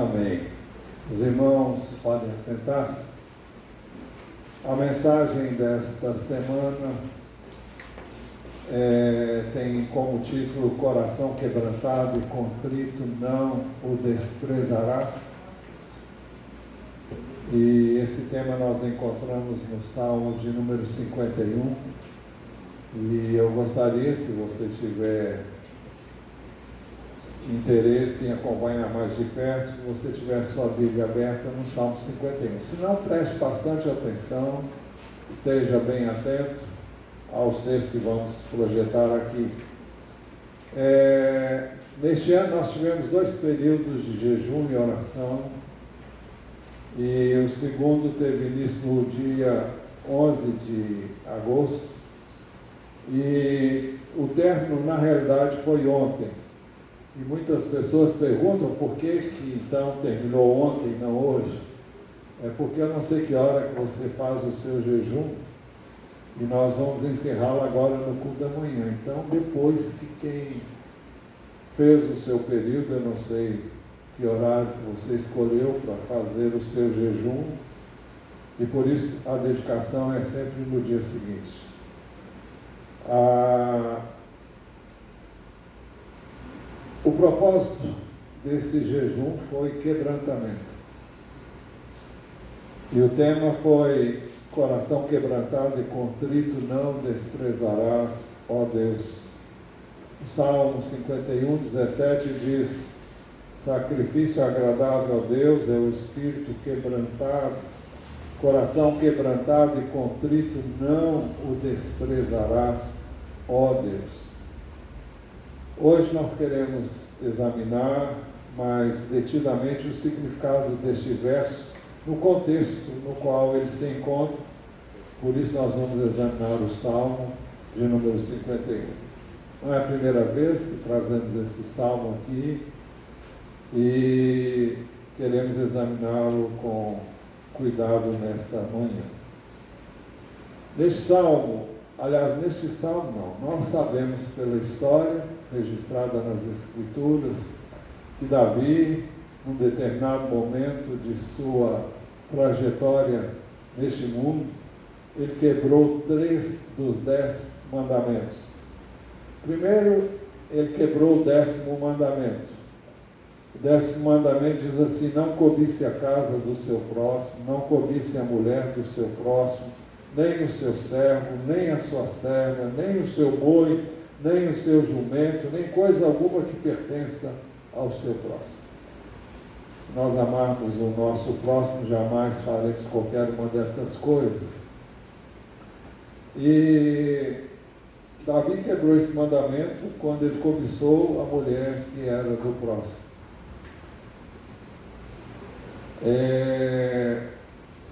Amém. Os irmãos podem sentar-se. A mensagem desta semana tem como título Coração quebrantado e contrito não o desprezarás. E esse tema nós encontramos no Salmo de número 51. E eu gostaria, se você tiver interesse em acompanhar mais de perto, que você tiver sua Bíblia aberta no Salmo 51. Se não, preste bastante atenção, esteja bem atento aos textos que vamos projetar aqui. Neste ano nós tivemos 2 períodos de jejum e oração, e o segundo teve início no dia 11 de agosto, e o término, na realidade, foi ontem. E muitas pessoas perguntam por que então terminou ontem e não hoje. É porque eu não sei que hora que você faz o seu jejum, e nós vamos encerrá-lo agora no culto da manhã. Então, depois que quem fez o seu período, eu não sei que horário que você escolheu para fazer o seu jejum, e por isso a dedicação é sempre no dia seguinte. O propósito desse jejum foi quebrantamento. E o tema foi: coração quebrantado e contrito não desprezarás, ó Deus. O Salmo 51, 17 diz: sacrifício agradável a Deus é o espírito quebrantado, coração quebrantado e contrito não o desprezarás, ó Deus. Hoje nós queremos examinar mais detidamente o significado deste verso no contexto no qual ele se encontra. Por isso nós vamos examinar o Salmo de número 51. Não é a primeira vez que trazemos esse Salmo aqui e queremos examiná-lo com cuidado nesta manhã. Neste Salmo não, nós sabemos pela história registrada nas Escrituras que Davi, num determinado momento de sua trajetória neste mundo, ele quebrou 3 dos 10 mandamentos. Primeiro, ele quebrou o 10º mandamento. O 10º mandamento diz assim: não cobice a casa do seu próximo, não cobice a mulher do seu próximo, nem o seu servo, nem a sua serva, nem o seu boi, nem o seu jumento, nem coisa alguma que pertença ao seu próximo. Se nós amarmos o nosso próximo, jamais faremos qualquer uma destas coisas. E Davi quebrou esse mandamento quando ele cobiçou a mulher que era do próximo.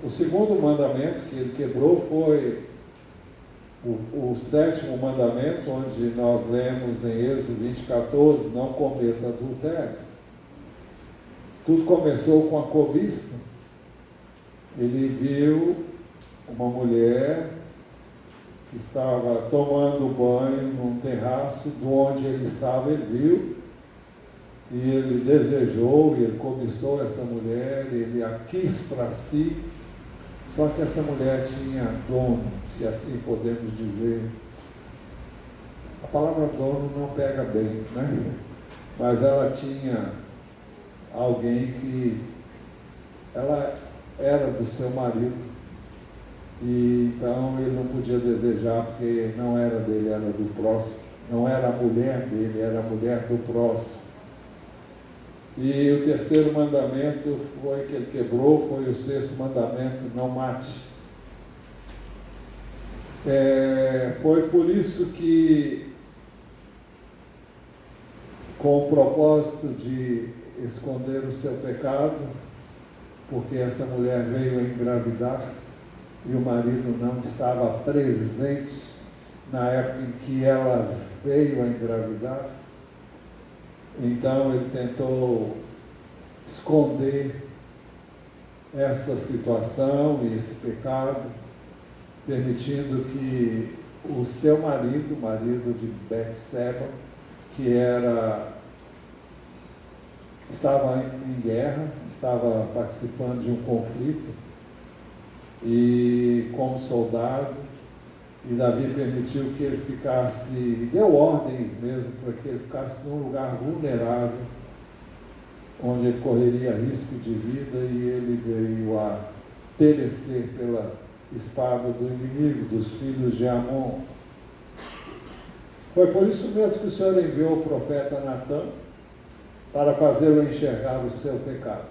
O segundo mandamento que ele quebrou foi o 7º mandamento, onde nós lemos em Êxodo 20:14, não cometa adultério. Tudo começou com a cobiça. Ele viu uma mulher que estava tomando banho num terraço, de onde ele estava, ele viu, e ele desejou, e ele cobiçou essa mulher, ele a quis para si. Só que essa mulher tinha dono, se assim podemos dizer. A palavra dono não pega bem, né? Mas ela tinha alguém que ela era do seu marido, e então ele não podia desejar, porque não era dele, era do próximo. Não era a mulher dele, era a mulher do próximo. E o 3º mandamento foi que ele quebrou, foi o 6º mandamento: não mate. Foi por isso que, com o propósito de esconder o seu pecado, porque essa mulher veio a engravidar-se e o marido não estava presente na época em que ela veio a engravidar-se, então ele tentou esconder essa situação e esse pecado, permitindo que o seu marido, o marido de Betseba, que era estava em guerra, estava participando de um conflito, e como soldado, e Davi permitiu que ele ficasse, deu ordens mesmo, para que ele ficasse num lugar vulnerável, onde ele correria risco de vida, e ele veio a perecer pela espada do inimigo, dos filhos de Amon. Foi por isso mesmo que o Senhor enviou o profeta Natã, para fazê-lo enxergar o seu pecado.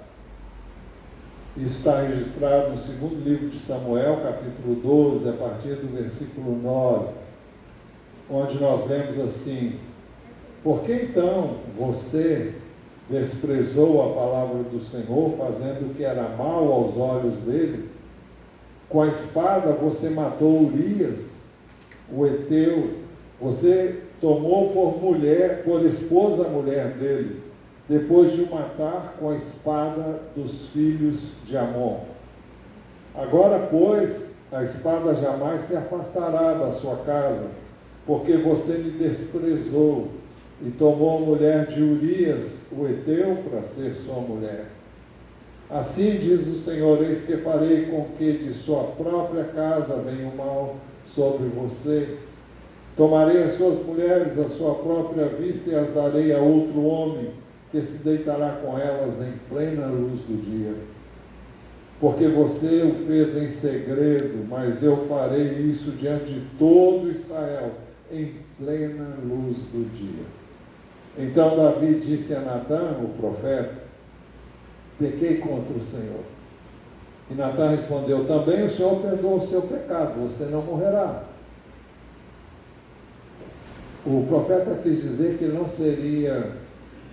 Isso está registrado no segundo livro de Samuel, capítulo 12, a partir do versículo 9, onde nós lemos assim: por que então você desprezou a palavra do Senhor, fazendo o que era mal aos olhos dele? Com a espada você matou Urias, o heteu, você tomou por mulher, por esposa a mulher dele, depois de o matar com a espada dos filhos de Amon. Agora, pois, a espada jamais se afastará da sua casa, porque você me desprezou e tomou a mulher de Urias, o heteu, para ser sua mulher. Assim diz o Senhor: eis que farei com que de sua própria casa venha o mal sobre você. Tomarei as suas mulheres à sua própria vista e as darei a outro homem, que se deitará com elas em plena luz do dia. Porque você o fez em segredo, mas eu farei isso diante de todo Israel, em plena luz do dia. Então Davi disse a Natã, o profeta: pequei contra o Senhor. E Natã respondeu: também o Senhor perdoou o seu pecado, você não morrerá. O profeta quis dizer que ele não seria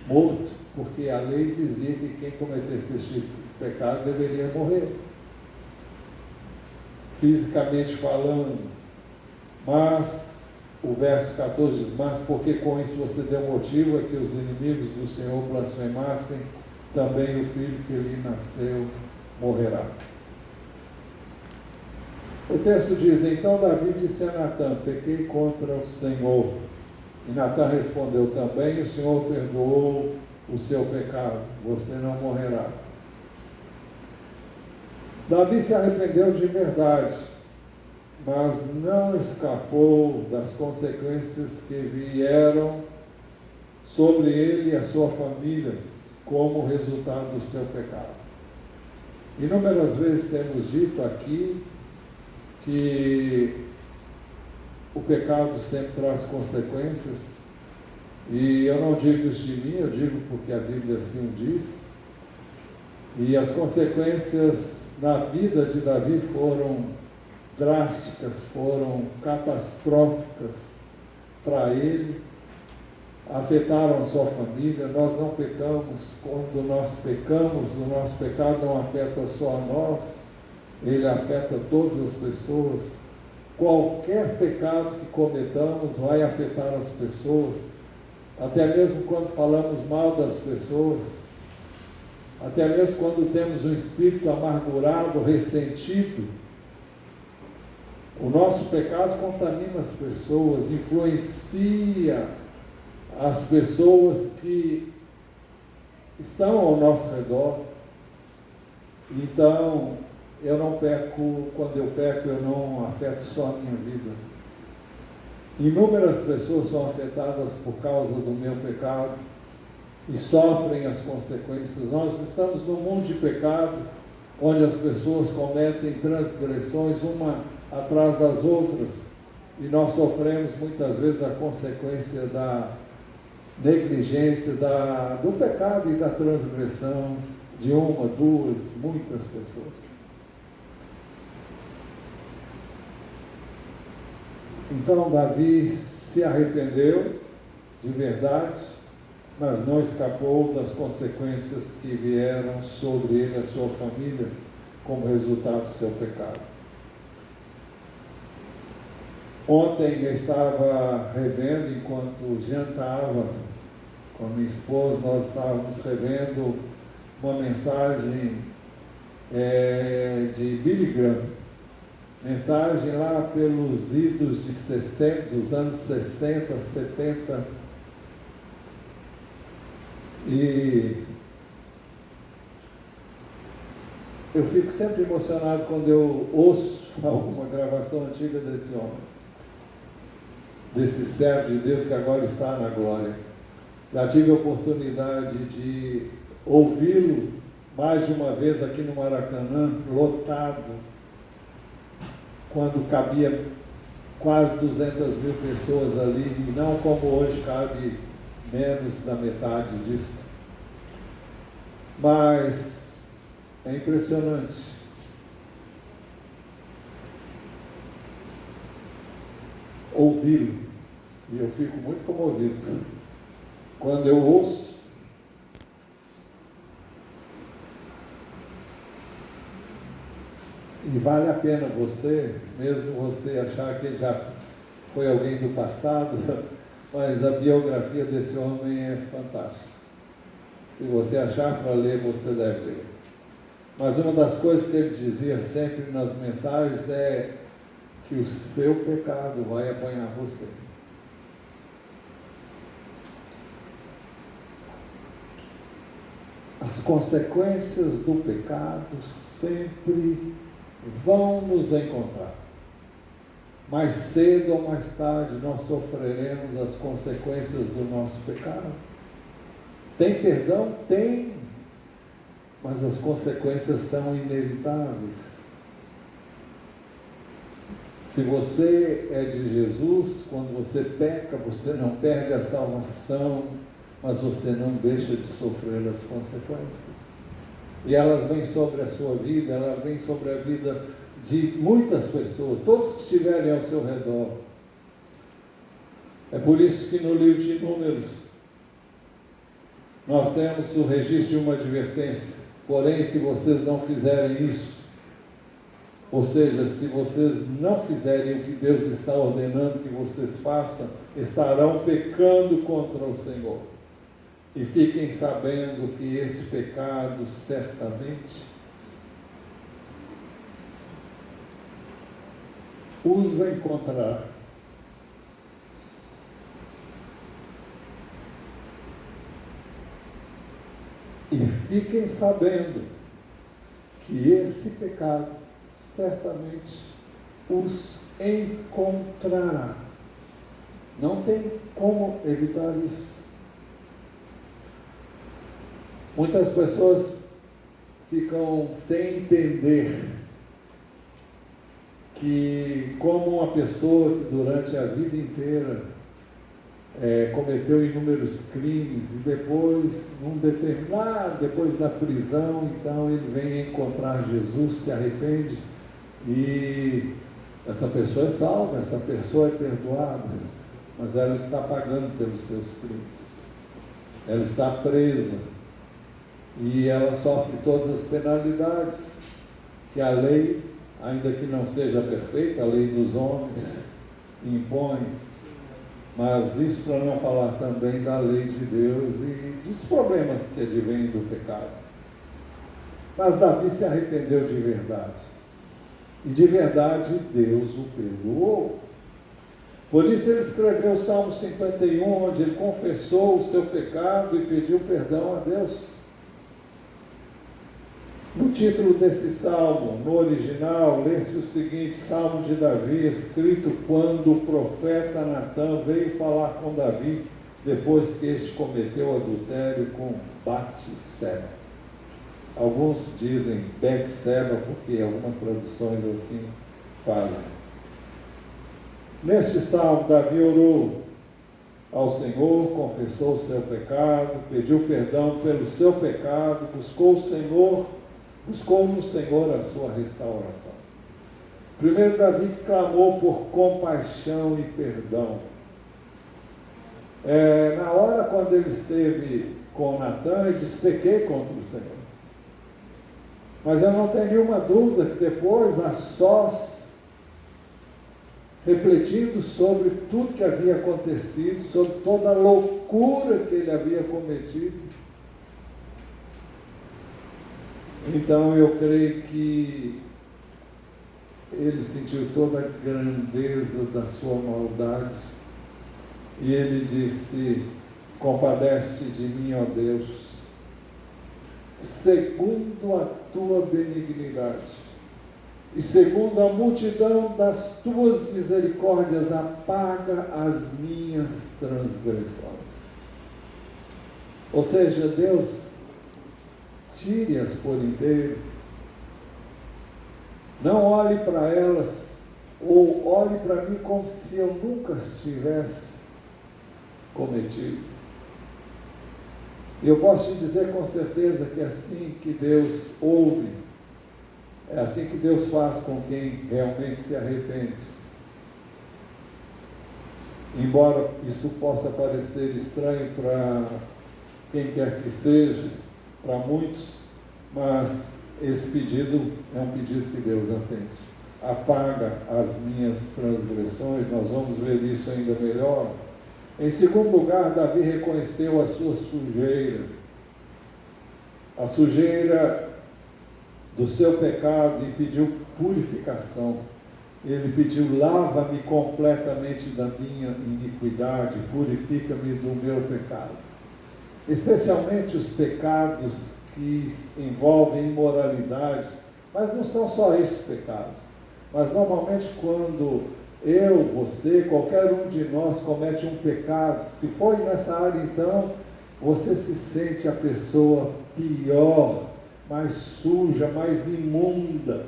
morto, porque a lei dizia que quem cometesse esse tipo de pecado deveria morrer, fisicamente falando. Mas o verso 14 diz: mas porque com isso você deu motivo a que os inimigos do Senhor blasfemassem, também o filho que lhe nasceu morrerá. O texto diz: então Davi disse a Natã: pequei contra o Senhor. E Natã respondeu: também o Senhor perdoou o seu pecado, você não morrerá. Davi se arrependeu de verdade, mas não escapou das consequências que vieram sobre ele e a sua família como resultado do seu pecado. Inúmeras vezes temos dito aqui que o pecado sempre traz consequências, e eu não digo isso de mim, eu digo porque a Bíblia assim diz, e as consequências na vida de Davi foram drásticas, foram catastróficas para ele, afetaram a sua família. Nós não pecamos, quando nós pecamos, o nosso pecado não afeta só a nós, ele afeta todas as pessoas. Qualquer pecado que cometamos vai afetar as pessoas, até mesmo quando falamos mal das pessoas, até mesmo quando temos um espírito amargurado, ressentido. O nosso pecado contamina as pessoas, influencia as pessoas que estão ao nosso redor. Então, eu não peco, quando eu peco, eu não afeto só a minha vida. Inúmeras pessoas são afetadas por causa do meu pecado e sofrem as consequências. Nós estamos num mundo de pecado, onde as pessoas cometem transgressões uma atrás das outras, e nós sofremos muitas vezes a consequência da negligência, do pecado e da transgressão de uma, duas, muitas pessoas. Então Davi se arrependeu de verdade, mas não escapou das consequências que vieram sobre ele e a sua família como resultado do seu pecado. Ontem eu estava revendo, enquanto jantava com a minha esposa, nós estávamos revendo uma mensagem de Billy Graham, mensagem lá pelos idos de 60, dos anos 60, 70, e Eu fico sempre emocionado quando eu ouço alguma gravação antiga desse homem, desse servo de Deus que agora está na glória. Já tive a oportunidade de ouvi-lo mais de uma vez aqui no Maracanã, lotado, quando cabia quase 200 mil pessoas ali, e não como hoje cabe menos da metade disso. Mas é impressionante. Ouvi-lo, e eu fico muito comovido quando eu ouço. E vale a pena você, mesmo você achar que ele já foi alguém do passado, mas a biografia desse homem é fantástica. Se você achar para ler, você deve ler. Mas uma das coisas que ele dizia sempre nas mensagens é que o seu pecado vai apanhar você. As consequências do pecado sempre vão nos encontrar. Mais cedo ou mais tarde nós sofreremos as consequências do nosso pecado. Tem perdão? Tem. Mas as consequências são inevitáveis. Se você é de Jesus, quando você peca, você não perde a salvação, mas você não deixa de sofrer as consequências. E elas vêm sobre a sua vida, elas vêm sobre a vida de muitas pessoas, todos que estiverem ao seu redor. É por isso que no livro de Números, nós temos o registro de uma advertência. Porém, se vocês não fizerem isso, ou seja, se vocês não fizerem o que Deus está ordenando que vocês façam, estarão pecando contra o Senhor. E fiquem sabendo que esse pecado certamente os encontrará. E fiquem sabendo que esse pecado certamente os encontrará. Não tem como evitar isso. Muitas pessoas ficam sem entender que, como uma pessoa que durante a vida inteira cometeu inúmeros crimes e depois, depois da prisão, então ele vem encontrar Jesus, se arrepende e essa pessoa é salva, essa pessoa é perdoada, mas ela está pagando pelos seus crimes, ela está presa e ela sofre todas as penalidades que a lei, ainda que não seja perfeita, a lei dos homens impõe. Mas isso para não falar também da lei de Deus e dos problemas que advêm do pecado. Mas Davi se arrependeu de verdade. E de verdade Deus o perdoou. Por isso ele escreveu o Salmo 51, onde ele confessou o seu pecado e pediu perdão a Deus. No título desse salmo, no original, lê-se o seguinte: Salmo de Davi, escrito quando o profeta Natã veio falar com Davi, depois que este cometeu adultério com Batseba. Alguns dizem Betseba, porque algumas traduções assim falam. Neste salmo, Davi orou ao Senhor, confessou o seu pecado, pediu perdão pelo seu pecado, buscou no Senhor a sua restauração. Primeiro, Davi clamou por compaixão e perdão. Na hora quando ele esteve com Natã, ele disse: pequei contra o Senhor. Mas eu não tenho nenhuma dúvida que depois, a sós, refletindo sobre tudo que havia acontecido, sobre toda a loucura que ele havia cometido, então eu creio que ele sentiu toda a grandeza da sua maldade e ele disse: compadece de mim, ó Deus, segundo a tua benignidade e segundo a multidão das tuas misericórdias, apaga as minhas transgressões. Ou seja, Deus, tire-as por inteiro. Não olhe para elas, ou olhe para mim como se eu nunca as tivesse cometido. E eu posso te dizer com certeza que é assim que Deus ouve, é assim que Deus faz com quem realmente se arrepende. Embora isso possa parecer estranho para quem quer que seja, para muitos, mas esse pedido é um pedido que Deus atende. Apaga as minhas transgressões, nós vamos ver isso ainda melhor. Em segundo lugar, Davi reconheceu a sua sujeira, a sujeira do seu pecado, e pediu purificação. Ele pediu: lava-me completamente da minha iniquidade, purifica-me do meu pecado. Especialmente os pecados que envolvem imoralidade, mas não são só esses pecados. Mas normalmente quando eu, você, qualquer um de nós comete um pecado, se for nessa área, então, você se sente a pessoa pior, mais suja, mais imunda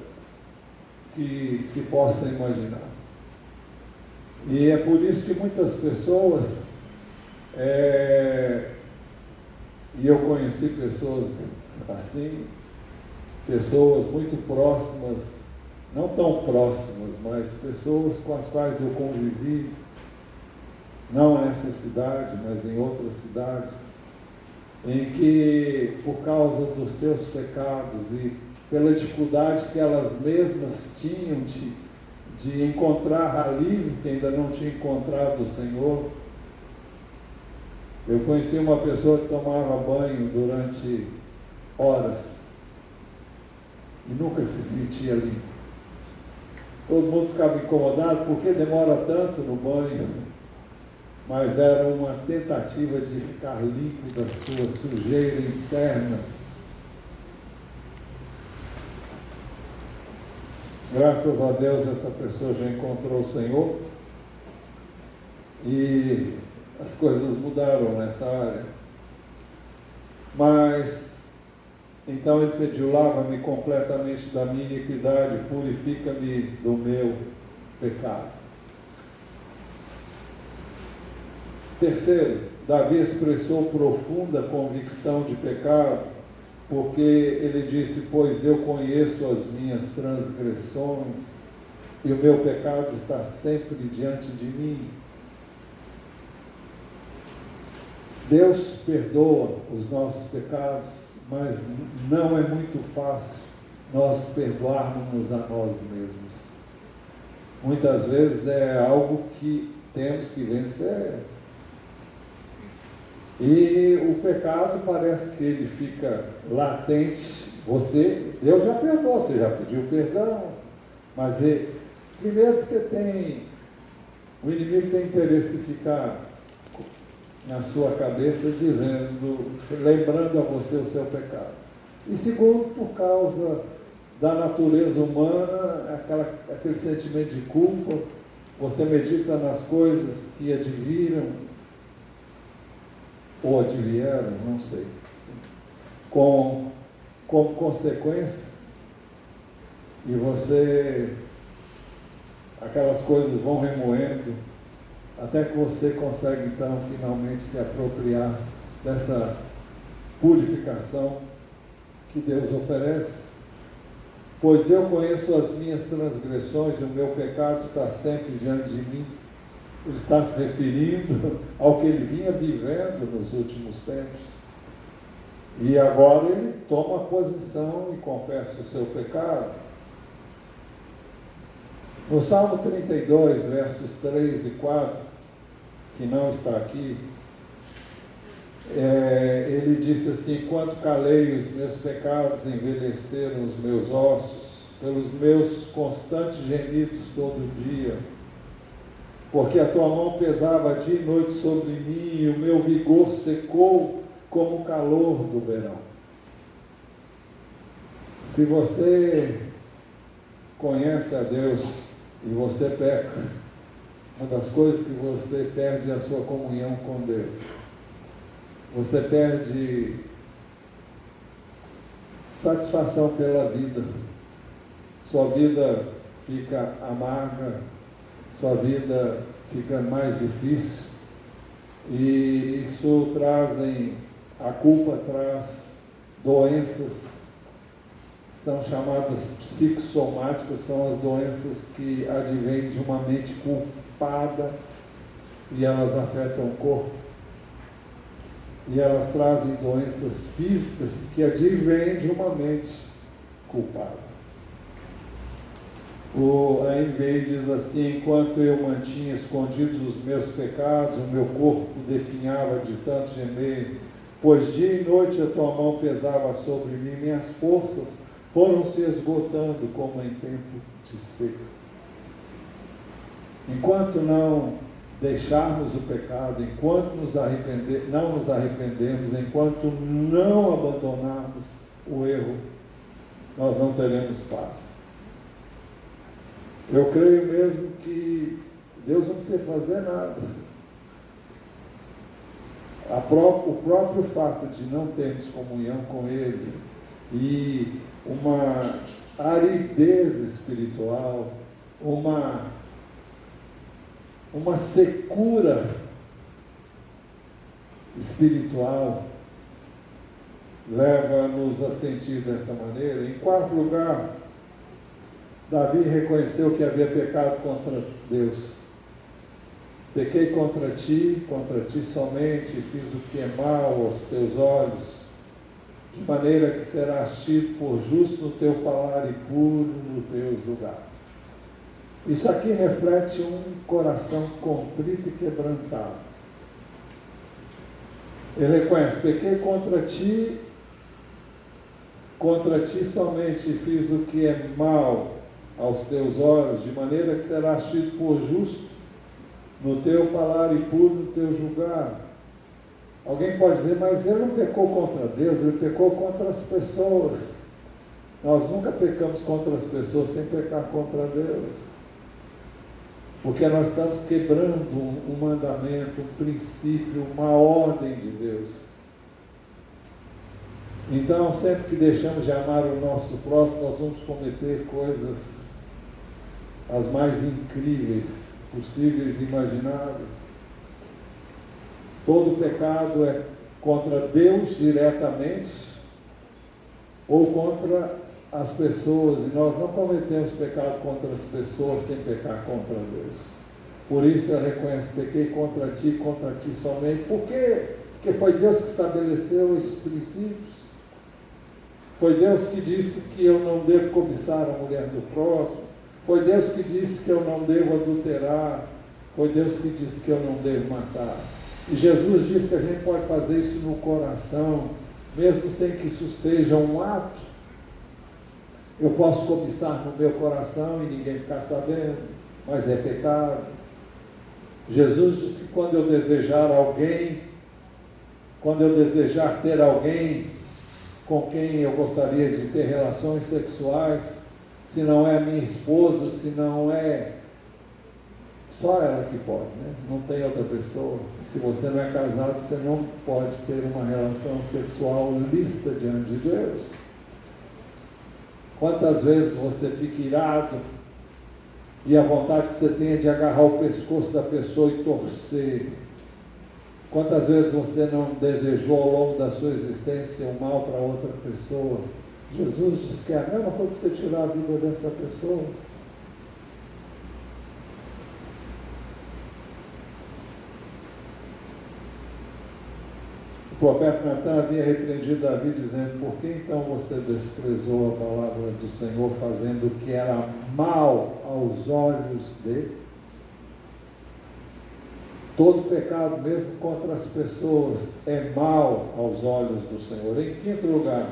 que se possa imaginar. E é por isso que muitas pessoas, e eu conheci pessoas assim, pessoas muito próximas, não tão próximas, mas pessoas com as quais eu convivi, não nessa cidade, mas em outra cidade, em que, por causa dos seus pecados e pela dificuldade que elas mesmas tinham de encontrar alívio, que ainda não tinha encontrado o Senhor. Eu conheci uma pessoa que tomava banho durante horas e nunca se sentia limpo. Todo mundo ficava incomodado porque demora tanto no banho, mas era uma tentativa de ficar limpo da sua sujeira interna. Graças a Deus essa pessoa já encontrou o Senhor e as coisas mudaram nessa área. Mas então ele pediu: lava-me completamente da minha iniquidade, purifica-me do meu pecado. Terceiro, Davi expressou profunda convicção de pecado, porque ele disse: pois eu conheço as minhas transgressões e o meu pecado está sempre diante de mim. Deus perdoa os nossos pecados, mas não é muito fácil nós perdoarmos a nós mesmos. Muitas vezes é algo que temos que vencer. E o pecado parece que ele fica latente. Deus já perdoou, você já pediu perdão, mas primeiro porque o inimigo tem interesse em ficar na sua cabeça lembrando a você o seu pecado. E segundo, por causa da natureza humana, aquele sentimento de culpa. Você medita nas coisas que adviram ou advieram, não sei, como consequência, e aquelas coisas vão remoendo, até que você consegue então finalmente se apropriar dessa purificação que Deus oferece. Pois eu conheço as minhas transgressões e o meu pecado está sempre diante de mim. Ele está se referindo ao que ele vinha vivendo nos últimos tempos. E agora ele toma posição e confessa o seu pecado. No Salmo 32, versos 3 e 4, que não está aqui, ele disse assim: quanto calei os meus pecados, envelheceram os meus ossos, pelos meus constantes gemidos todo dia. Porque a tua mão pesava dia e noite sobre mim, e o meu vigor secou como o calor do verão. Se você conhece a Deus e você peca, uma das coisas que você perde é a sua comunhão com Deus. Você perde satisfação pela vida. Sua vida fica amarga, sua vida fica mais difícil. E isso a culpa traz doenças, são chamadas psicossomáticas, são as doenças que advêm de uma mente culpada e elas afetam o corpo. E elas trazem doenças físicas que advêm de uma mente culpada. A NVI diz assim: enquanto eu mantinha escondidos os meus pecados, o meu corpo definhava de tanto gemer, pois dia e noite a tua mão pesava sobre mim, minhas forças foram se esgotando como em tempo de seca. Enquanto não deixarmos o pecado, enquanto não nos arrependemos, enquanto não abandonarmos o erro, nós não teremos paz. Eu creio mesmo que Deus não precisa fazer nada. O próprio fato de não termos comunhão com Ele e uma aridez espiritual, uma secura espiritual, leva-nos a sentir dessa maneira. Em quarto lugar, Davi reconheceu que havia pecado contra Deus. Pequei contra ti somente, fiz o que é mal aos teus olhos, de maneira que serás tido por justo no teu falar e puro no teu julgar. Isso aqui reflete um coração contrito e quebrantado. Ele reconhece: pequei contra ti somente fiz o que é mal aos teus olhos, de maneira que serás tido por justo no teu falar e puro no teu julgar. Alguém pode dizer: mas ele não pecou contra Deus, ele pecou contra as pessoas. Nós nunca pecamos contra as pessoas sem pecar contra Deus, porque nós estamos quebrando um mandamento, um princípio, uma ordem de Deus. Então, sempre que deixamos de amar o nosso próximo, nós vamos cometer coisas as mais incríveis possíveis e imagináveis. Todo pecado é contra Deus diretamente ou contra as pessoas, e nós não cometemos pecado contra as pessoas sem pecar contra Deus. Por isso eu reconheço: pequei contra ti somente. Por quê? Porque foi Deus que estabeleceu esses princípios. Foi Deus que disse que eu não devo cobiçar a mulher do próximo. Foi Deus que disse que eu não devo adulterar. Foi Deus que disse que eu não devo matar. E Jesus disse que a gente pode fazer isso no coração, mesmo sem que isso seja um ato. Eu posso cobiçar no meu coração e ninguém ficar sabendo, mas é pecado. Jesus disse que quando eu desejar ter alguém com quem eu gostaria de ter relações sexuais, se não é a minha esposa, se não é só ela que pode, né? Não tem outra pessoa. Se você não é casado, você não pode ter uma relação sexual lícita diante de Deus. Quantas vezes você fica irado e a vontade que você tem é de agarrar o pescoço da pessoa e torcer? Quantas vezes você não desejou ao longo da sua existência o mal para outra pessoa? Jesus diz que é a mesma coisa que você tirar a vida dessa pessoa. O profeta Natan havia repreendido Davi, dizendo: por que então você desprezou a palavra do Senhor, fazendo o que era mal aos olhos dele? Todo pecado, mesmo contra as pessoas, é mal aos olhos do Senhor. Em quinto lugar,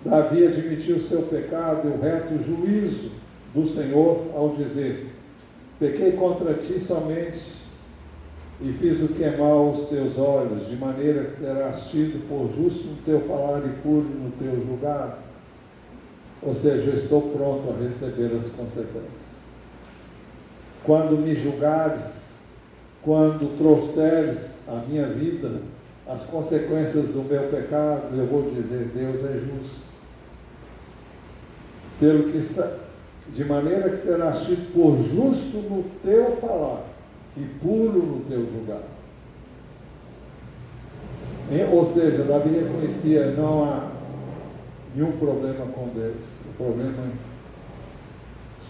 Davi admitiu o seu pecado e o reto juízo do Senhor ao dizer: pequei contra ti somente e fiz o que é mal aos teus olhos, de maneira que serás tido por justo no teu falar e puro no teu julgar. Ou seja, eu estou pronto a receber as consequências. Quando me julgares, quando trouxeres à minha vida as consequências do meu pecado, eu vou dizer: Deus é justo. Pelo que, de maneira que serás tido por justo no teu falar e puro no teu julgar. Ou seja, Davi reconhecia: não há nenhum problema com Deus, o problema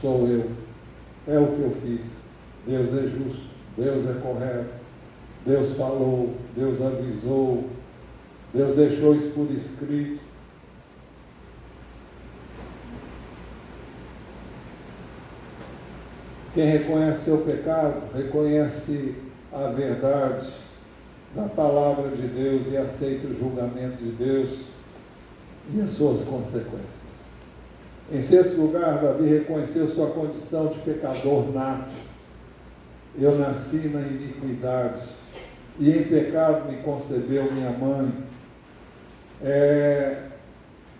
sou eu, é o que eu fiz. Deus é justo, Deus é correto, Deus falou, Deus avisou, Deus deixou isso por escrito. Quem reconhece seu pecado, reconhece a verdade da palavra de Deus e aceita o julgamento de Deus e as suas consequências. Em sexto lugar, Davi reconheceu sua condição de pecador nato. Eu nasci na iniquidade e em pecado me concebeu minha mãe.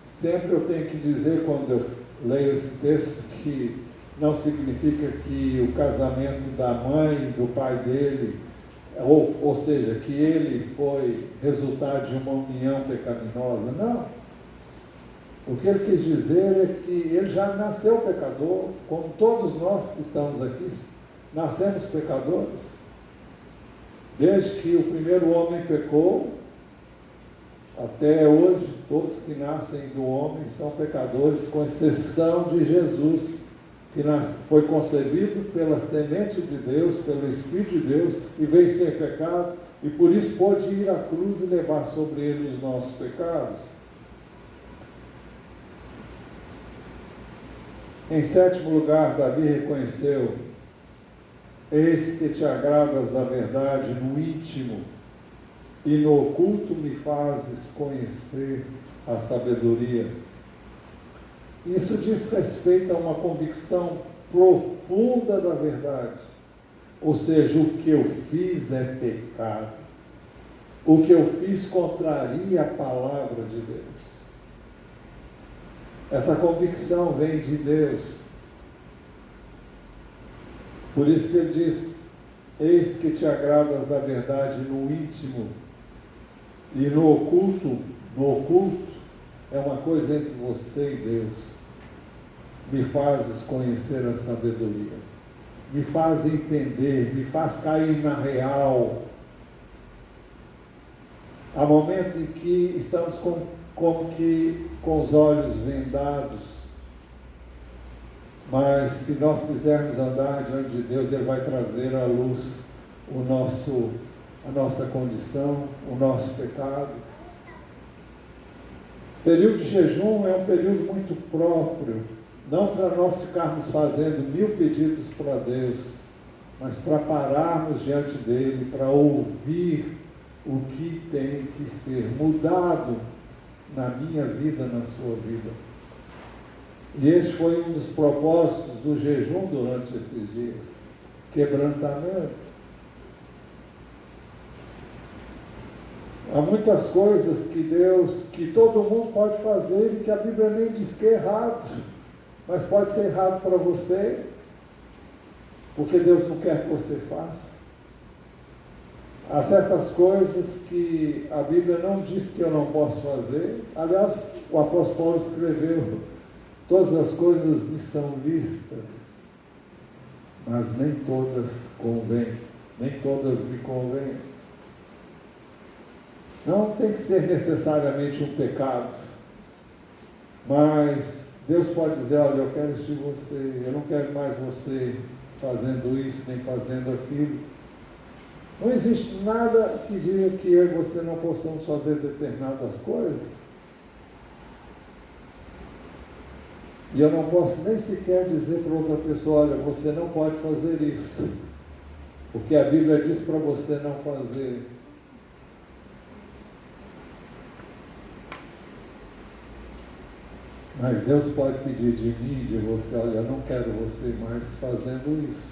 Sempre eu tenho que dizer, quando eu leio esse texto, que não significa que o casamento da mãe e do pai dele, ou seja, que ele foi resultado de uma união pecaminosa. Não. O que ele quis dizer é que ele já nasceu pecador, como todos nós que estamos aqui nascemos pecadores. Desde que o primeiro homem pecou, até hoje, todos que nascem do homem são pecadores, com exceção de Jesus, que foi concebido pela semente de Deus, pelo Espírito de Deus, e veio sem pecado, e por isso pôde ir à cruz e levar sobre ele os nossos pecados. Em sétimo lugar, Davi reconheceu: eis que te agradas da verdade no íntimo, e no oculto me fazes conhecer a sabedoria. Isso diz respeito a uma convicção profunda da verdade. Ou seja, o que eu fiz é pecado. O que eu fiz contraria a palavra de Deus. Essa convicção vem de Deus. Por isso que ele diz: eis que te agradas da verdade no íntimo, e no oculto é uma coisa entre você e Deus. Me fazes conhecer a sabedoria, me faz entender, me faz cair na real. Há momentos em que estamos como que com os olhos vendados, mas se nós quisermos andar diante de Deus, Ele vai trazer à luz a nossa condição, o nosso pecado. O período de jejum é um período muito próprio, não para nós ficarmos fazendo 1000 pedidos para Deus, mas para pararmos diante dele, para ouvir o que tem que ser mudado na minha vida, na sua vida. E esse foi um dos propósitos do jejum durante esses dias: quebrantamento. Há muitas coisas que todo mundo pode fazer e que a Bíblia nem diz que é errado, mas pode ser errado para você, porque Deus não quer que você faça. Há certas coisas que a Bíblia não diz que eu não posso fazer. Aliás, o apóstolo Paulo escreveu: todas as coisas me são lícitas, mas nem todas convêm, nem todas me convêm. Não tem que ser necessariamente um pecado, mas Deus pode dizer: olha, eu quero isso de você, eu não quero mais você fazendo isso, nem fazendo aquilo. Não existe nada que diga que eu e você não possamos fazer determinadas coisas. E eu não posso nem sequer dizer para outra pessoa: olha, você não pode fazer isso, porque a Bíblia diz para você não fazer. Mas Deus pode pedir de mim, de você: olha, eu não quero você mais fazendo isso,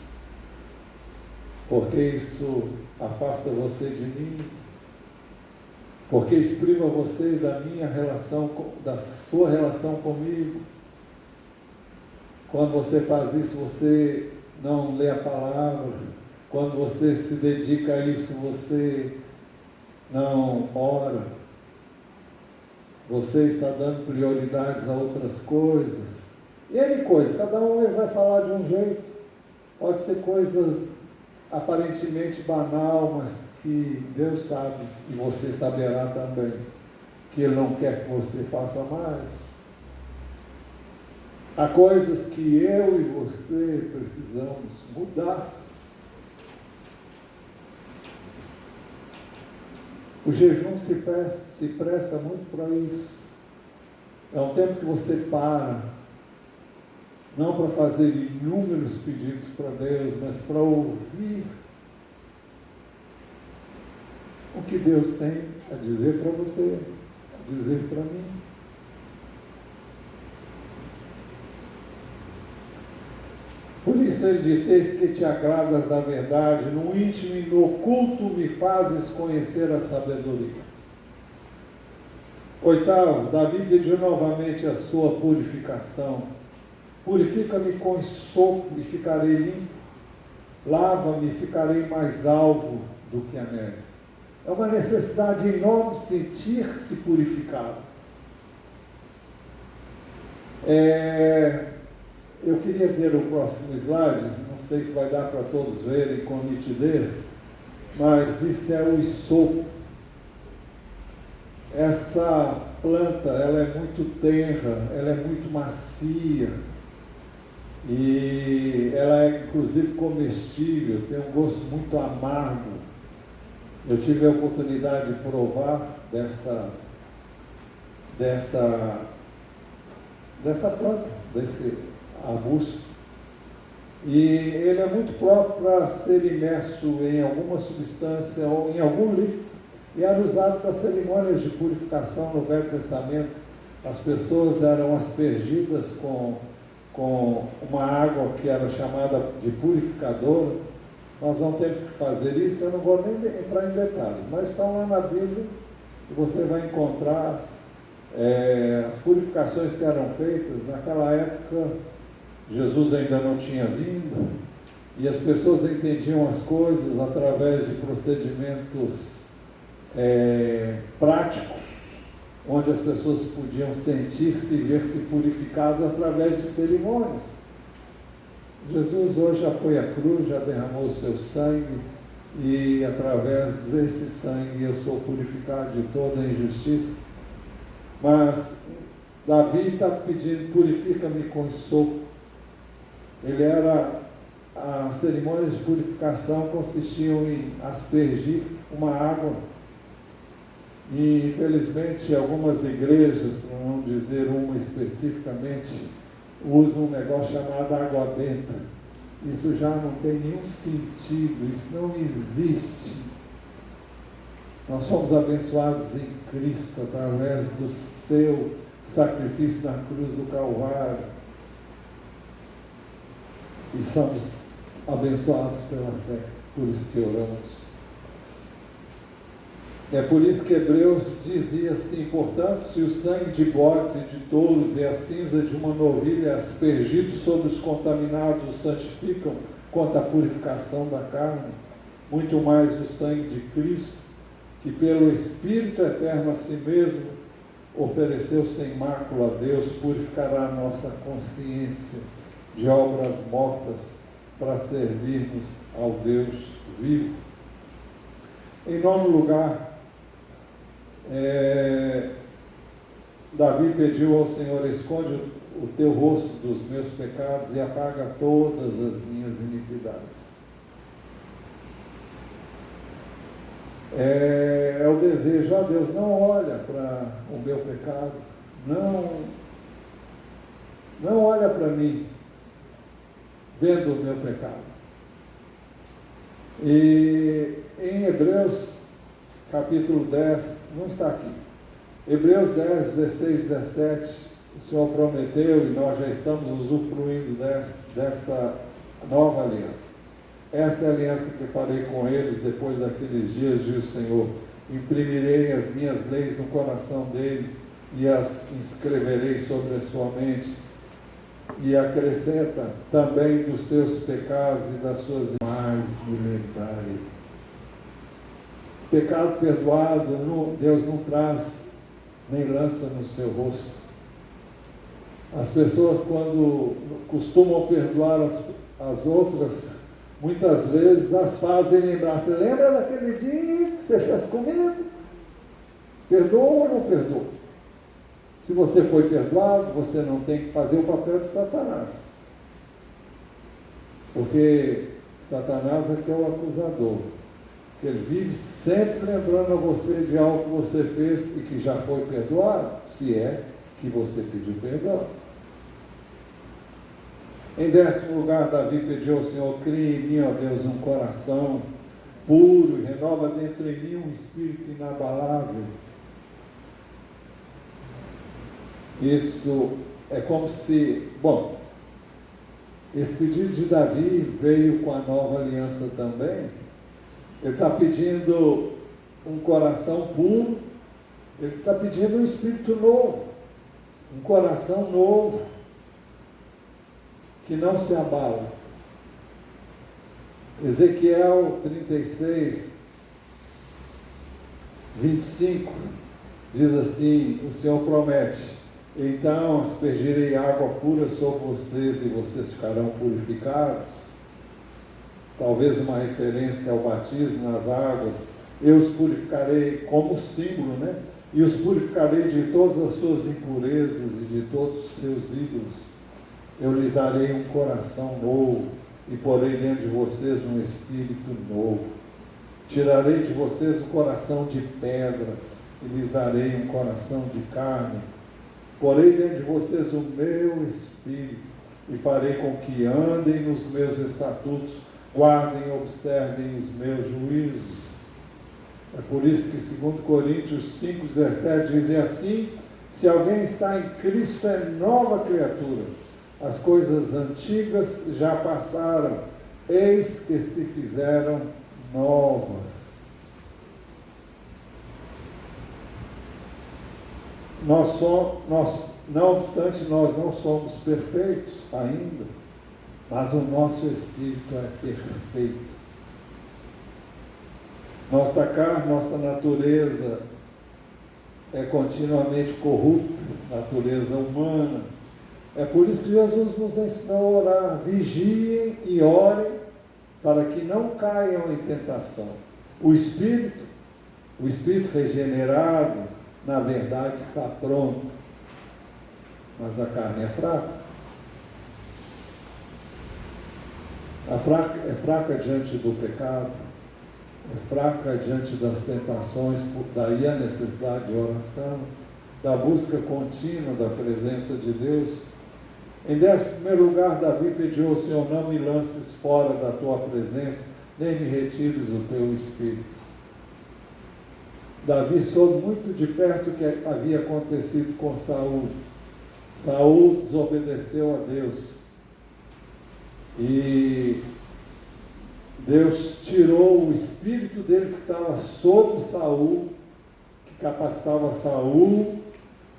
porque isso afasta você de mim, porque priva você da minha relação, da sua relação comigo. Quando você faz isso, você não lê a palavra. Quando você se dedica a isso, você não ora. Você está dando prioridades a outras coisas. E N coisas, cada um vai falar de um jeito. Pode ser coisa aparentemente banal, mas que Deus sabe, e você saberá também, que Ele não quer que você faça mais. Há coisas que eu e você precisamos mudar. O jejum se presta muito para isso. É um tempo que você para, não para fazer inúmeros pedidos para Deus, mas para ouvir o que Deus tem a dizer para você, a dizer para mim. Por isso ele disse: eis que te agradas da verdade, no íntimo e no oculto me fazes conhecer a sabedoria. Oitavo, Davi pediu novamente a sua purificação. Purifica-me com sopo e ficarei limpo. Lava-me e ficarei mais alvo do que a neve. É uma necessidade enorme sentir-se purificado. Eu queria ver o próximo slide, não sei se vai dar para todos verem com nitidez, mas isso é o isopo. Essa planta, ela é muito tenra, ela é muito macia, e ela é inclusive comestível, tem um gosto muito amargo. Eu tive a oportunidade de provar dessa planta, desse arbusto, e ele é muito próprio para ser imerso em alguma substância ou em algum líquido, e era usado para cerimônias de purificação no Velho Testamento. As pessoas eram aspergidas com uma água que era chamada de purificadora. Nós não temos que fazer isso, eu não vou nem entrar em detalhes, mas estão lá na Bíblia, e você vai encontrar as purificações que eram feitas. Naquela época, Jesus ainda não tinha vindo, e as pessoas entendiam as coisas através de procedimentos práticos, onde as pessoas podiam sentir-se e ver-se purificadas através de cerimônias. Jesus hoje já foi à cruz, já derramou o seu sangue, e através desse sangue eu sou purificado de toda a injustiça. Mas Davi está pedindo: purifica-me com sopo. As cerimônias de purificação consistiam em aspergir uma água, e infelizmente algumas igrejas, para não dizer uma especificamente, usam um negócio chamado água benta. Isso já não tem nenhum sentido, isso não existe. Nós somos abençoados em Cristo através do seu sacrifício na cruz do Calvário, e somos abençoados pela fé, por isso que oramos. É por isso que Hebreus dizia assim: portanto, se o sangue de bodes e de touros e a cinza de uma novilha aspergidos sobre os contaminados os santificam quanto à purificação da carne, muito mais o sangue de Cristo, que pelo Espírito eterno a si mesmo ofereceu sem mácula a Deus, purificará a nossa consciência de obras mortas para servirmos ao Deus vivo. Em nono lugar, Davi pediu ao Senhor: esconde o teu rosto dos meus pecados e apaga todas as minhas iniquidades. É o desejo: Deus, não olha para o meu pecado, não olha para mim vendo o meu pecado. E em Hebreus capítulo 10, não está aqui, Hebreus 10, 16, 17, o Senhor prometeu, e nós já estamos usufruindo desta nova aliança. Esta é a aliança que farei com eles depois daqueles dias, diz o Senhor: imprimirei as minhas leis no coração deles e as inscreverei sobre a sua mente. E acrescenta: também dos seus pecados e das suas mais me lembrarei. Pecado perdoado, Deus não traz nem lança no seu rosto. As pessoas, quando costumam perdoar as outras, muitas vezes as fazem lembrar. Você lembra daquele dia que você fez comigo? Perdoa ou não perdoa? Se você foi perdoado, você não tem que fazer o papel de Satanás. Porque Satanás é que é o acusador. Ele vive sempre lembrando a você de algo que você fez e que já foi perdoado, se é que você pediu perdão. Em 10º lugar, Davi pediu ao Senhor: cria em mim, ó Deus, um coração puro e renova dentro de mim um espírito inabalável. Isso é como se, esse pedido de Davi veio com a nova aliança também. Ele está pedindo um coração puro, ele está pedindo um espírito novo, um coração novo, que não se abala. Ezequiel 36, 25, diz assim: o Senhor promete: então aspergirei água pura sobre vocês e vocês ficarão purificados. Talvez uma referência ao batismo nas águas. Eu os purificarei como símbolo, né? E os purificarei de todas as suas impurezas e de todos os seus ídolos. Eu lhes darei um coração novo e porei dentro de vocês um espírito novo. Tirarei de vocês o coração de pedra e lhes darei um coração de carne. Porei dentro de vocês o meu espírito e farei com que andem nos meus estatutos, guardem e observem os meus juízos. É por isso que 2 Coríntios 5,17 diz assim: se alguém está em Cristo, é nova criatura. As coisas antigas já passaram, eis que se fizeram novas. Não obstante, nós não somos perfeitos ainda, mas o nosso espírito é perfeito. Nossa carne, nossa natureza é continuamente corrupta, natureza humana. É por isso que Jesus nos ensinou a orar: vigiem e orem para que não caiam em tentação. O espírito regenerado, na verdade, está pronto, mas a carne é fraca. É fraca diante do pecado, é fraca diante das tentações, daí a necessidade de oração, da busca contínua da presença de Deus. Em 11º lugar, Davi pediu ao Senhor: não me lances fora da tua presença, nem me retires o teu espírito. Davi soube muito de perto o que havia acontecido com Saul. Saul desobedeceu a Deus. E Deus tirou o espírito dele que estava sobre Saul, que capacitava Saul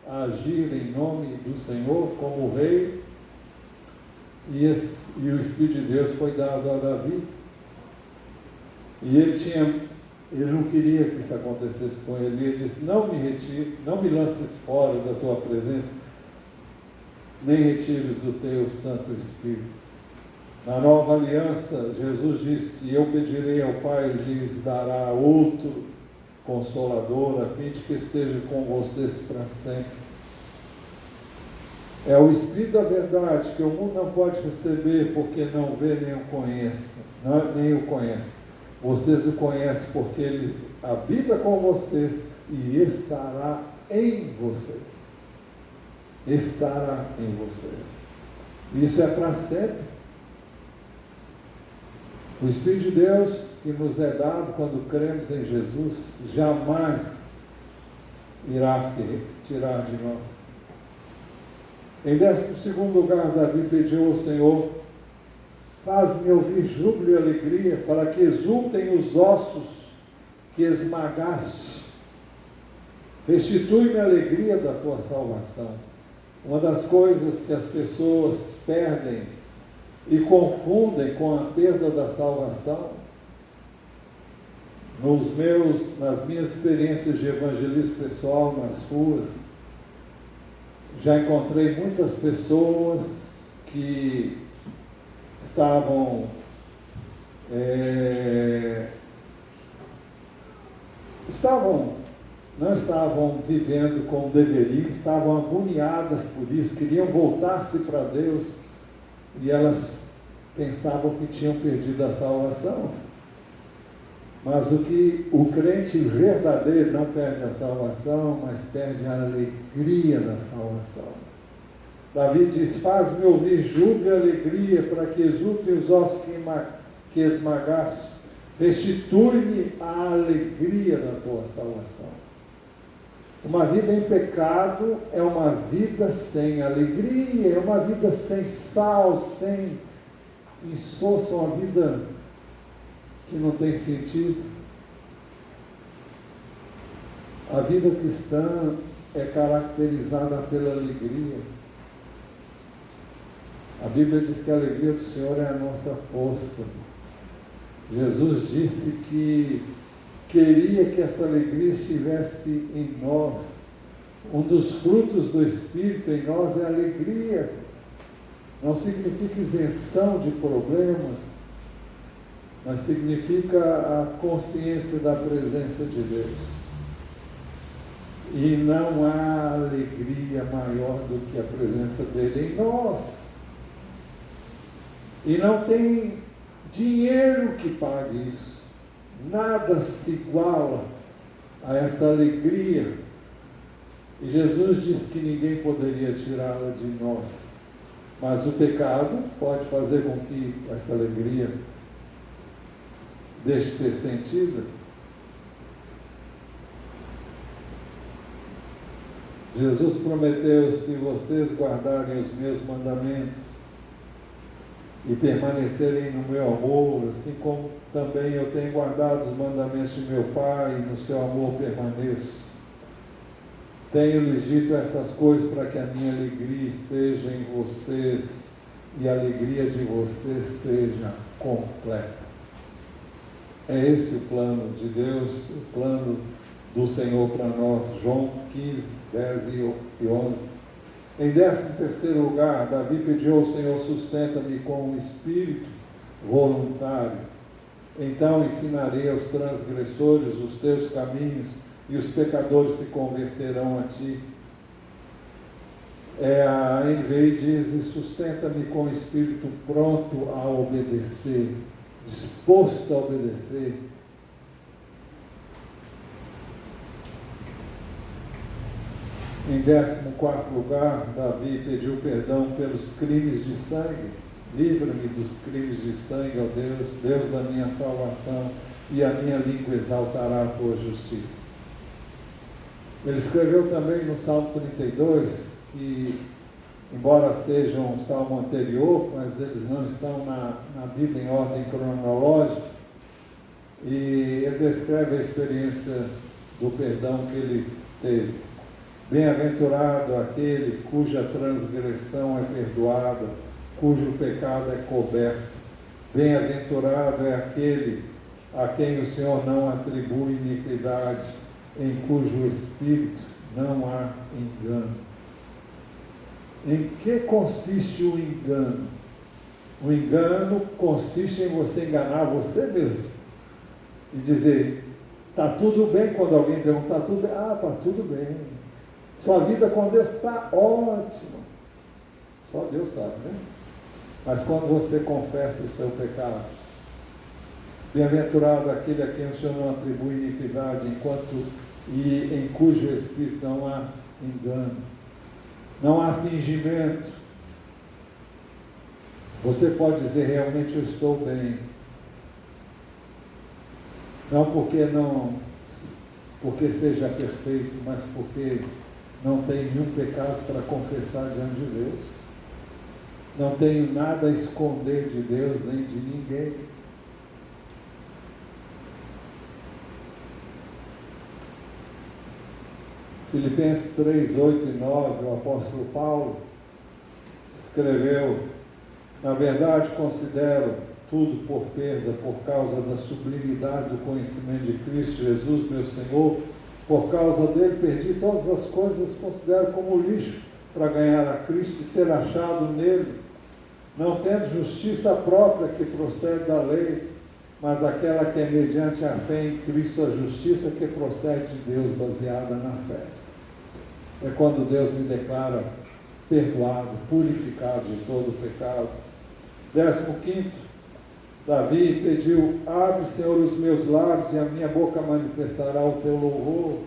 a agir em nome do Senhor como rei. E o Espírito de Deus foi dado a Davi. E ele não queria que isso acontecesse com ele. Ele disse: não me retire, não me lances fora da tua presença, nem retires o teu Santo Espírito. Na nova aliança, Jesus disse: eu pedirei ao Pai, ele lhes dará outro Consolador, a fim de que esteja com vocês para sempre. É o Espírito da verdade que o mundo não pode receber porque não vê nem o conhece. Nem o conhece. Vocês o conhecem porque ele habita com vocês e estará em vocês. Estará em vocês. Isso é para sempre. O Espírito de Deus que nos é dado quando cremos em Jesus jamais irá se retirar de nós. Em 12º lugar, Davi pediu ao Senhor: faz-me ouvir júbilo e alegria, para que exultem os ossos que esmagaste. Restitui-me a alegria da tua salvação. Uma das coisas que as pessoas perdem e confundem com a perda da salvação, nas minhas experiências de evangelismo pessoal nas ruas, já encontrei muitas pessoas que não estavam vivendo como deveriam, estavam agoniadas por isso, queriam voltar-se para Deus, e elas pensavam que tinham perdido a salvação. Mas o crente verdadeiro não perde a salvação, mas perde a alegria da salvação. Davi diz: faz-me ouvir júbilo e alegria, para que exultem os ossos que esmagaste. Restitui-me a alegria da tua salvação. Uma vida em pecado é uma vida sem alegria, é uma vida sem sal, sem insosso, uma vida que não tem sentido. A vida cristã é caracterizada pela alegria. A Bíblia diz que a alegria do Senhor é a nossa força. Jesus disse que queria que essa alegria estivesse em nós. Um dos frutos do Espírito em nós é a alegria. Não significa isenção de problemas, mas significa a consciência da presença de Deus. E não há alegria maior do que a presença dele em nós. E não tem dinheiro que pague isso. Nada se iguala a essa alegria. E Jesus disse que ninguém poderia tirá-la de nós. Mas o pecado pode fazer com que essa alegria deixe de ser sentida. Jesus prometeu: se vocês guardarem os meus mandamentos e permanecerem no meu amor, assim como também eu tenho guardado os mandamentos de meu Pai, e no seu amor permaneço. Tenho-lhes dito essas coisas para que a minha alegria esteja em vocês e a alegria de vocês seja completa. É esse o plano de Deus, o plano do Senhor para nós. João 15, 10 e 11. Em 13º lugar, Davi pediu ao Senhor: sustenta-me com um espírito voluntário. Então ensinarei aos transgressores os teus caminhos, e os pecadores se converterão a ti. A NVI diz: e sustenta-me com um espírito pronto a obedecer, disposto a obedecer. Em 14º lugar, Davi pediu perdão pelos crimes de sangue. Livra-me dos crimes de sangue, ó Deus, Deus da minha salvação, e a minha língua exaltará a tua justiça. Ele escreveu também no Salmo 32, que, embora seja um salmo anterior, mas eles não estão na Bíblia em ordem cronológica, e ele descreve a experiência do perdão que ele teve. Bem-aventurado aquele cuja transgressão é perdoada, cujo pecado é coberto. Bem-aventurado é aquele a quem o Senhor não atribui iniquidade, em cujo espírito não há engano. Em que consiste o engano? O engano consiste em você enganar você mesmo e dizer: está tudo bem. Quando alguém pergunta: está tudo bem? Ah, está tudo bem. Sua vida com Deus está ótima. Só Deus sabe, né? Mas quando você confessa o seu pecado, bem-aventurado aquele a quem o Senhor não atribui iniquidade, e em cujo espírito não há engano, não há fingimento. Você pode dizer: realmente eu estou bem. Não porque seja perfeito, mas porque não tenho nenhum pecado para confessar diante de Deus. Não tenho nada a esconder de Deus nem de ninguém. Filipenses 3, 8 e 9, o apóstolo Paulo escreveu: na verdade considero tudo por perda por causa da sublimidade do conhecimento de Cristo Jesus, meu Senhor. Por causa dele perdi todas as coisas, considero como lixo, para ganhar a Cristo e ser achado nele, não tendo justiça própria que procede da lei, mas aquela que é mediante a fé em Cristo, a justiça que procede de Deus, baseada na fé. É quando Deus me declara perdoado, purificado de todo o pecado. 15º, Davi pediu: abre, Senhor, os meus lábios, e a minha boca manifestará o teu louvor.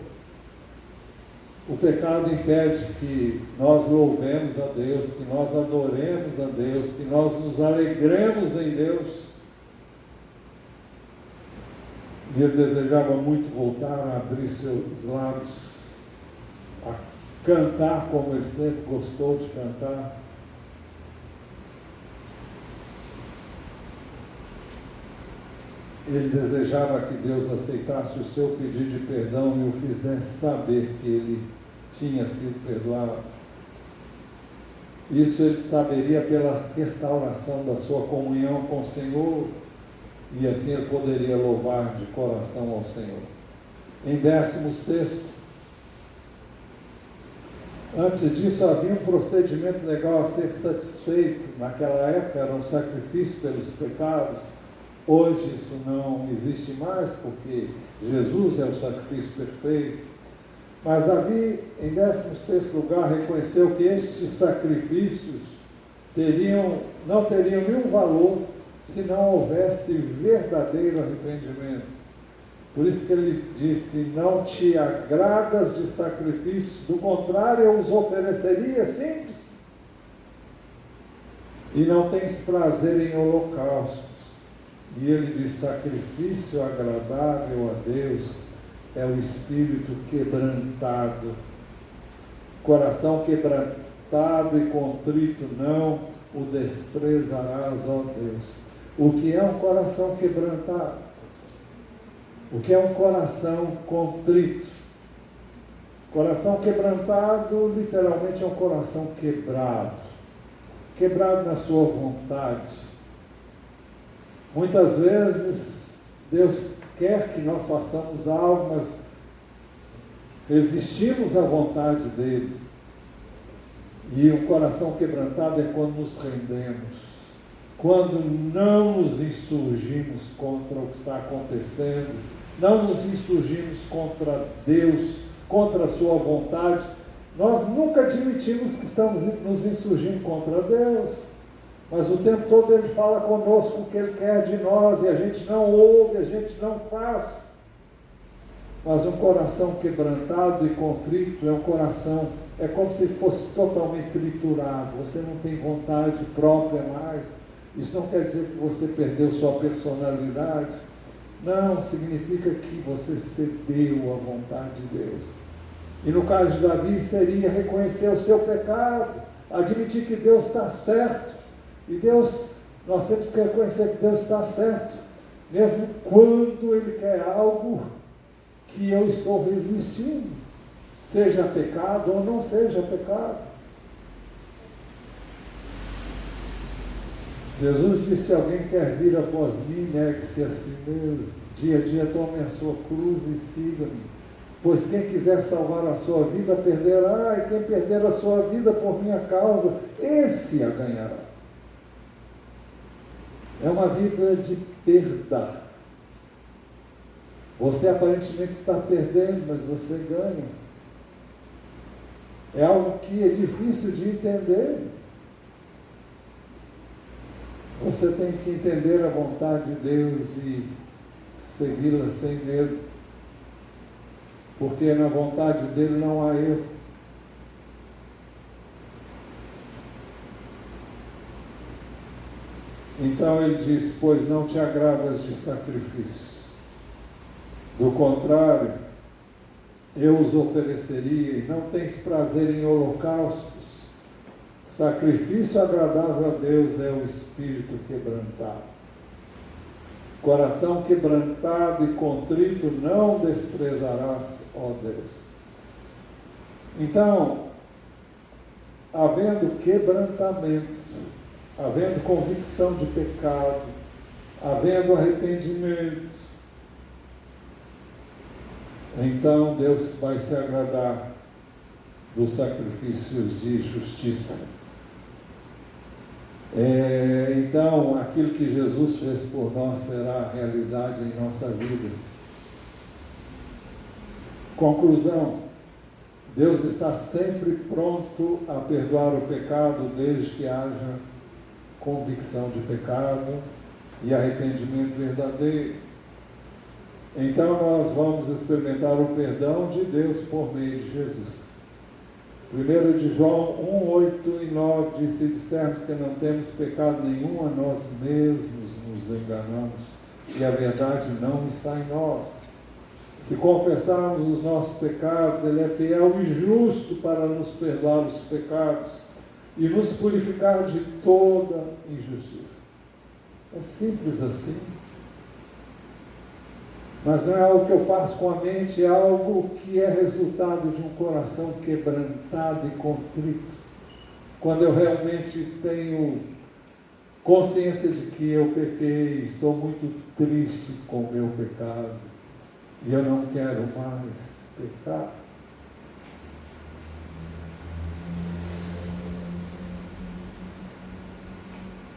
O pecado impede que nós louvemos a Deus, que nós adoremos a Deus, que nós nos alegremos em Deus. E ele desejava muito voltar a abrir seus lábios, a cantar como ele sempre gostou de cantar. Ele desejava que Deus aceitasse o seu pedido de perdão e o fizesse saber que ele tinha sido perdoado. Isso ele saberia pela restauração da sua comunhão com o Senhor, e assim ele poderia louvar de coração ao Senhor. Em 16º, antes disso havia um procedimento legal a ser satisfeito. Naquela época era um sacrifício pelos pecados. Hoje isso não existe mais, porque Jesus é o sacrifício perfeito. Mas Davi, em 16º lugar, reconheceu que estes sacrifícios não teriam nenhum valor se não houvesse verdadeiro arrependimento. Por isso que ele disse: não te agradas de sacrifícios, do contrário eu os ofereceria simples. E não tens prazer em holocaustos. E ele diz: sacrifício agradável a Deus é o espírito quebrantado. Coração quebrantado e contrito não o desprezarás, ó Deus. O que é um coração quebrantado? O que é um coração contrito? Coração quebrantado, literalmente, é um coração quebrado. Quebrado na sua vontade. Muitas vezes, Deus quer que nós façamos algo, mas resistimos à vontade dEle. E o coração quebrantado é quando nos rendemos, quando não nos insurgimos contra o que está acontecendo, não nos insurgimos contra Deus, contra a sua vontade. Nós nunca admitimos que estamos nos insurgindo contra Deus, mas o tempo todo Ele fala conosco o que Ele quer de nós, e a gente não ouve, a gente não faz. Mas um coração quebrantado e contrito é um coração, é como se fosse totalmente triturado. Você não tem vontade própria mais. Isso não quer dizer que você perdeu sua personalidade. Não, significa que você cedeu à vontade de Deus. E no caso de Davi seria reconhecer o seu pecado, admitir que Deus está certo. E Deus, nós temos que reconhecer que Deus está certo, mesmo quando Ele quer algo que eu estou resistindo, seja pecado ou não seja pecado. Jesus disse: se alguém quer vir após mim, negue-se a si mesmo, dia a dia tome a sua cruz e siga-me. Pois quem quiser salvar a sua vida, perderá, e quem perder a sua vida por minha causa, esse a ganhará. É uma vida de perda. Você aparentemente está perdendo, mas você ganha. É algo que é difícil de entender. Você tem que entender a vontade de Deus e segui-la sem medo, porque na vontade dele não há erro. Então ele diz: pois não te agradas de sacrifícios, do contrário, eu os ofereceria. E não tens prazer em holocaustos. Sacrifício agradável a Deus é o espírito quebrantado. Coração quebrantado e contrito não desprezarás, ó Deus. Então, havendo quebrantamento, havendo convicção de pecado, havendo arrependimento, então Deus vai se agradar dos sacrifícios de justiça. Então, aquilo que Jesus fez por nós será realidade em nossa vida. Conclusão: Deus está sempre pronto a perdoar o pecado, desde que haja convicção de pecado e arrependimento verdadeiro. Então nós vamos experimentar o perdão de Deus por meio de Jesus. 1 de João 1, 8 e 9 diz: se dissermos que não temos pecado nenhum, a nós mesmos nos enganamos, e a verdade não está em nós. Se confessarmos os nossos pecados, Ele é fiel e justo para nos perdoar os pecados e nos purificar de toda injustiça. É simples assim. Mas não é algo que eu faço com a mente, é algo que é resultado de um coração quebrantado e contrito. Quando eu realmente tenho consciência de que eu pequei, estou muito triste com o meu pecado, e eu não quero mais pecar.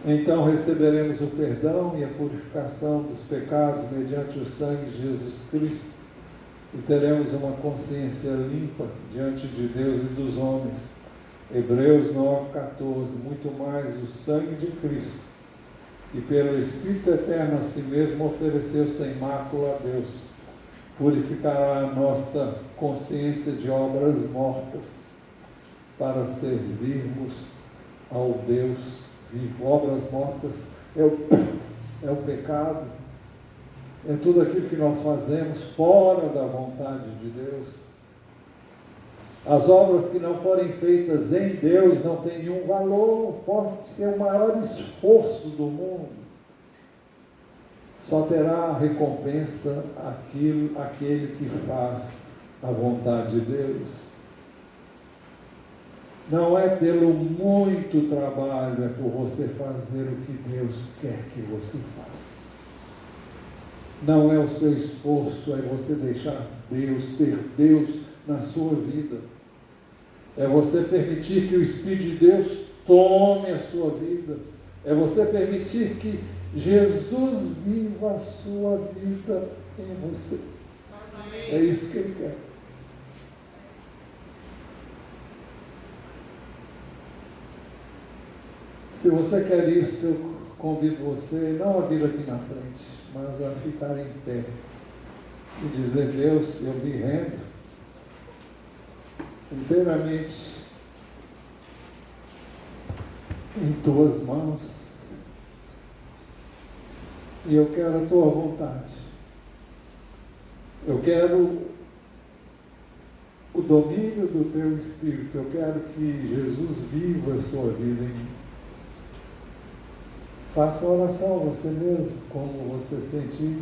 Então receberemos o perdão e a purificação dos pecados mediante o sangue de Jesus Cristo e teremos uma consciência limpa diante de Deus e dos homens. Hebreus 9,14. Muito mais o sangue de Cristo, e pelo Espírito Eterno a si mesmo ofereceu sem mácula a Deus, purificará a nossa consciência de obras mortas para servirmos ao Deus vivo. Obras mortas é o pecado, é tudo aquilo que nós fazemos fora da vontade de Deus. As obras que não forem feitas em Deus não têm nenhum valor, pode ser o maior esforço do mundo, só terá recompensa aquele que faz a vontade de Deus. Não é pelo muito trabalho, é por você fazer o que Deus quer que você faça. Não é o seu esforço, é você deixar Deus ser Deus na sua vida. É você permitir que o Espírito de Deus tome a sua vida. É você permitir que Jesus viva a sua vida em você. É isso que Ele quer. Se você quer isso, eu convido você, não a vir aqui na frente, mas a ficar em pé e dizer: Deus, eu me rendo inteiramente em Tuas mãos e eu quero a Tua vontade. Eu quero o domínio do Teu Espírito. Eu quero que Jesus viva a sua vida em mim. Faça uma oração você mesmo, como você sentir.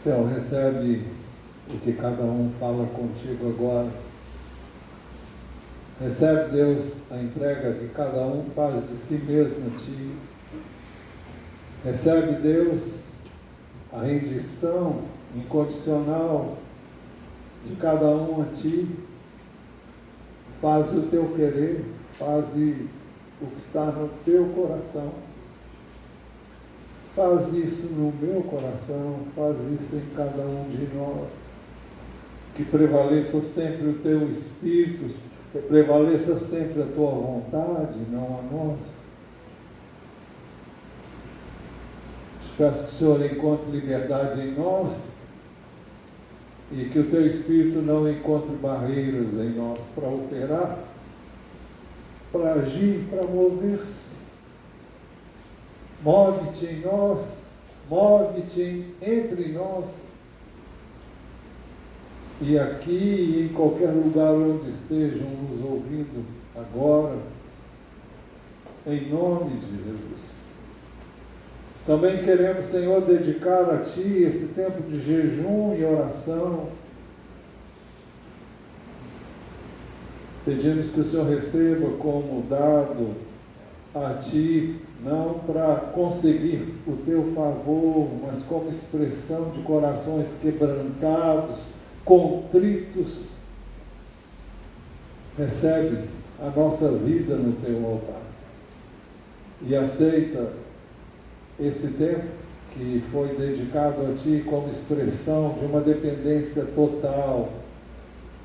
Céu, recebe o que cada um fala contigo agora. Recebe, Deus, a entrega que cada um faz de si mesmo a Ti. Recebe, Deus, a rendição incondicional de cada um a Ti. Faze o Teu querer, faze o que está no Teu coração. Faz isso no meu coração, faz isso em cada um de nós. Que prevaleça sempre o Teu Espírito, que prevaleça sempre a Tua vontade, não a nossa. Peço que o Senhor encontre liberdade em nós e que o Teu Espírito não encontre barreiras em nós para operar, para agir, para mover-se. Move-te em nós move-te entre nós. E aqui e em qualquer lugar onde estejam nos ouvindo agora, em nome de Jesus. Também queremos, Senhor, dedicar a Ti esse tempo de jejum e oração. Pedimos que o Senhor receba como dado a Ti, não para conseguir o Teu favor, mas como expressão de corações quebrantados, contritos. Recebe a nossa vida no Teu altar e aceita esse tempo que foi dedicado a Ti como expressão de uma dependência total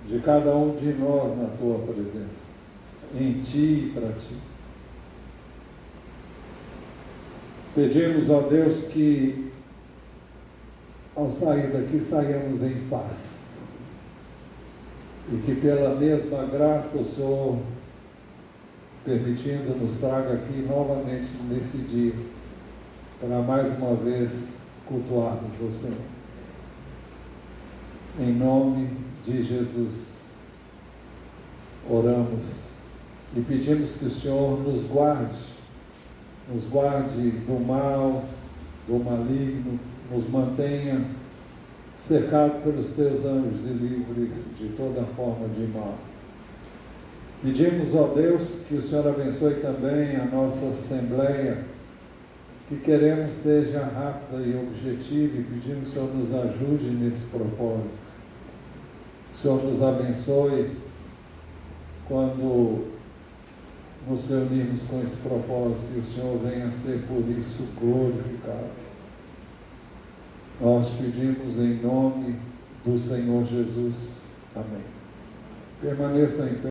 de cada um de nós na Tua presença, em Ti e para Ti. Pedimos, ó Deus, que ao sair daqui saiamos em paz e que pela mesma graça o Senhor, permitindo, nos traga aqui novamente nesse dia, para mais uma vez cultuarmos o Senhor. Em nome de Jesus, oramos e pedimos que o Senhor nos guarde do mal, do maligno, nos mantenha cercado pelos Teus anjos e livres de toda forma de mal. Pedimos, ó Deus, que o Senhor abençoe também a nossa assembleia, que queremos seja rápida e objetiva, e pedimos que o Senhor nos ajude nesse propósito. Que o Senhor nos abençoe quando nos reunirmos com esse propósito, e o Senhor venha a ser por isso glorificado. Nós pedimos em nome do Senhor Jesus. Amém. Permaneça em pé.